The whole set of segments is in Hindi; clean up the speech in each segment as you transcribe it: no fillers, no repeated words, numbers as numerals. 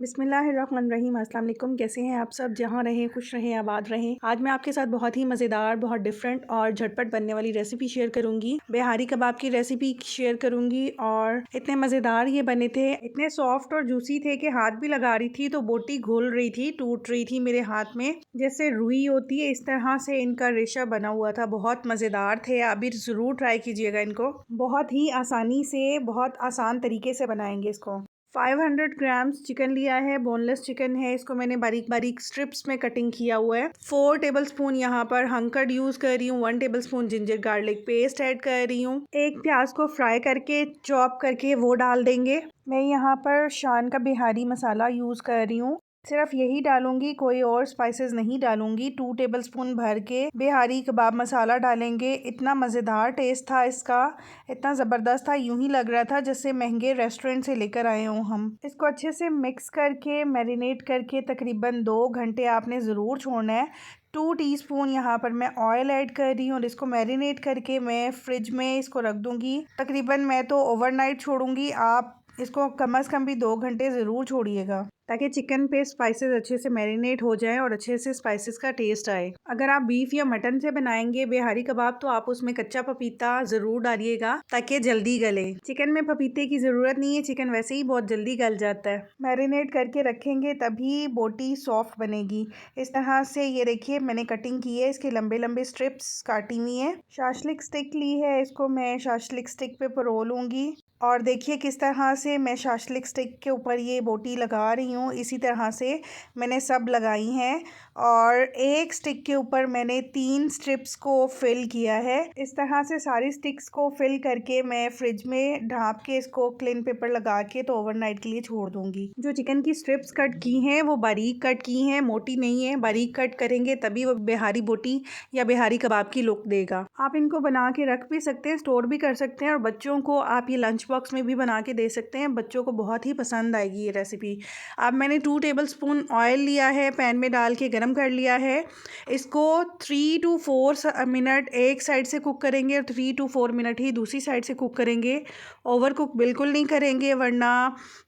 बिस्मिल्लाहिर्रहमानिर्रहीम। अस्सलाम वालेकुम। कैसे हैं आप सब? जहाँ रहें खुश रहें, आबाद रहें। आज मैं आपके साथ बहुत ही मज़ेदार, बहुत डिफरेंट और झटपट बनने वाली रेसिपी शेयर करूंगी। बिहारी कबाब की रेसिपी शेयर करूंगी और इतने मज़ेदार ये बने थे, इतने सॉफ्ट और जूसी थे कि हाथ भी लगा रही थी तो बोटी घुल रही थी, टूट रही थी मेरे हाथ में। जैसे रुई होती है इस तरह से इनका रेशा बना हुआ था। बहुत मज़ेदार थे। आप भी ज़रूर ट्राई कीजिएगा इनको। बहुत ही आसानी से, बहुत आसान तरीके से बनाएंगे इसको। 500 ग्राम्स चिकन लिया है, बोनलेस चिकन है। इसको मैंने बारीक बारीक स्ट्रिप्स में कटिंग किया हुआ है। 4 टेबलस्पून यहाँ पर हंकर्ड यूज़ कर रही हूँ। 1 tablespoon ginger garlic paste add कर रही हूँ। एक प्याज को फ्राई करके चॉप करके वो डाल देंगे। मैं यहाँ पर शान का बिहारी मसाला यूज़ कर रही हूँ। सिर्फ यही डालूंगी, कोई और स्पाइसेस नहीं डालूंगी। 2 टेबलस्पून भर के बिहारी कबाब मसाला डालेंगे। इतना मज़ेदार टेस्ट था इसका, इतना ज़बरदस्त था, यूं ही लग रहा था जैसे महंगे रेस्टोरेंट से लेकर आए हों हम। इसको अच्छे से मिक्स करके मैरिनेट करके तकरीबन 2 घंटे आपने ज़रूर छोड़ना है। 2 टीस्पून यहाँ पर मैं ऑयल ऐड कर रही हूँ और इसको मैरिनेट करके मैं फ्रिज में इसको रख दूँगी। तकरीबन मैं तो ओवरनाइट छोड़ूंगी। आप इसको कम से कम भी 2 घंटे ज़रूर छोड़िएगा ताकि चिकन पे स्पाइसेस अच्छे से मैरिनेट हो जाएं और अच्छे से स्पाइसेस का टेस्ट आए। अगर आप बीफ या मटन से बनाएंगे बिहारी कबाब तो आप उसमें कच्चा पपीता ज़रूर डालिएगा ताकि जल्दी गले। चिकन में पपीते की ज़रूरत नहीं है, चिकन वैसे ही बहुत जल्दी गल जाता है। मैरिनेट करके रखेंगे तभी बोटी सॉफ्ट बनेगी। इस तरह से ये देखिए मैंने कटिंग की है, इसके लंबे लंबे स्ट्रिप्स काटी हुई है। शाशलिक स्टिक ली है, इसको मैं शाशलिक स्टिक पे परोलूँगी और देखिए किस तरह से मैं शाशलिक स्टिक के ऊपर ये बोटी लगा रही हूँ। इसी तरह से मैंने सब लगाई हैं और एक स्टिक के ऊपर मैंने 3 स्ट्रिप्स को फिल किया है। इस तरह से सारी स्टिक्स को फिल करके मैं फ्रिज में ढाँप के इसको क्लीन पेपर लगा के तो ओवरनाइट के लिए छोड़ दूँगी। जो चिकन की स्ट्रिप्स कट की हैं वो बारीक कट की हैं, मोटी नहीं है। बारीक कट करेंगे तभी वो बिहारी बोटी या बिहारी कबाब की लुक देगा। आप इनको बना के रख भी सकते हैं, स्टोर भी कर सकते हैं और बच्चों को आप ये लंच बॉक्स में भी बना के दे सकते हैं। बच्चों को बहुत ही पसंद आएगी ये रेसिपी। अब मैंने 2 टेबलस्पून ऑयल लिया है, पैन में डाल के गरम कर लिया है। इसको 3 to 4 मिनट एक साइड से कुक करेंगे और 3 to 4 मिनट ही दूसरी साइड से कुक करेंगे। ओवर कुक बिल्कुल नहीं करेंगे वरना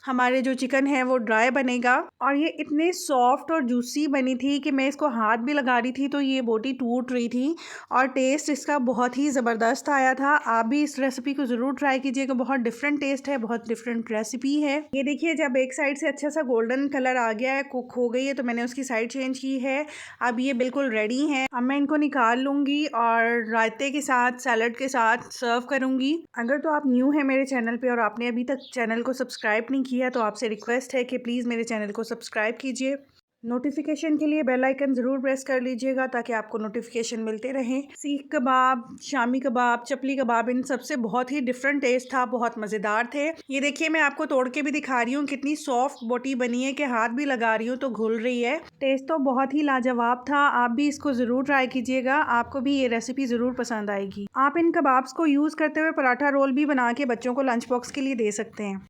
हमारे जो चिकन है वो ड्राई बनेगा। और ये इतने सॉफ्ट और जूसी बनी थी कि मैं इसको हाथ भी लगा रही थी तो ये बोटी टूट रही थी और टेस्ट इसका बहुत ही ज़बरदस्त आया था। आप भी इस रेसिपी को ज़रूर ट्राई कीजिएगा। बहुत डिफरेंट टेस्ट है, बहुत डिफरेंट रेसिपी है। ये देखिए जब एक साइड से अच्छा सा गोल्डन कलर आ गया है, कुक हो गई है, तो मैंने उसकी साइड चेंज की है। अब ये बिल्कुल रेडी है। अब मैं इनको निकाल लूँगी और रायते के साथ, सैलड के साथ सर्व करूँगी। अगर तो आप न्यू है मेरे चैनल पे और आपने अभी तक चैनल को सब्सक्राइब नहीं किया तो आपसे रिक्वेस्ट है कि प्लीज़ मेरे चैनल को सब्सक्राइब कीजिए। नोटिफिकेशन के लिए बेल आइकन ज़रूर प्रेस कर लीजिएगा ताकि आपको नोटिफिकेशन मिलते रहें। सीख कबाब, शामी कबाब, चपली कबाब, इन सबसे बहुत ही डिफरेंट टेस्ट था, बहुत मज़ेदार थे। ये देखिए मैं आपको तोड़ के भी दिखा रही हूँ, कितनी सॉफ्ट बोटी बनी है कि हाथ भी लगा रही हूँ तो घुल रही है। टेस्ट तो बहुत ही लाजवाब था। आप भी इसको ज़रूर ट्राई कीजिएगा, आपको भी ये रेसिपी ज़रूर पसंद आएगी। आप इन कबाब्स को यूज़ करते हुए पराठा रोल भी बना के बच्चों को लंच बॉक्स के लिए दे सकते हैं।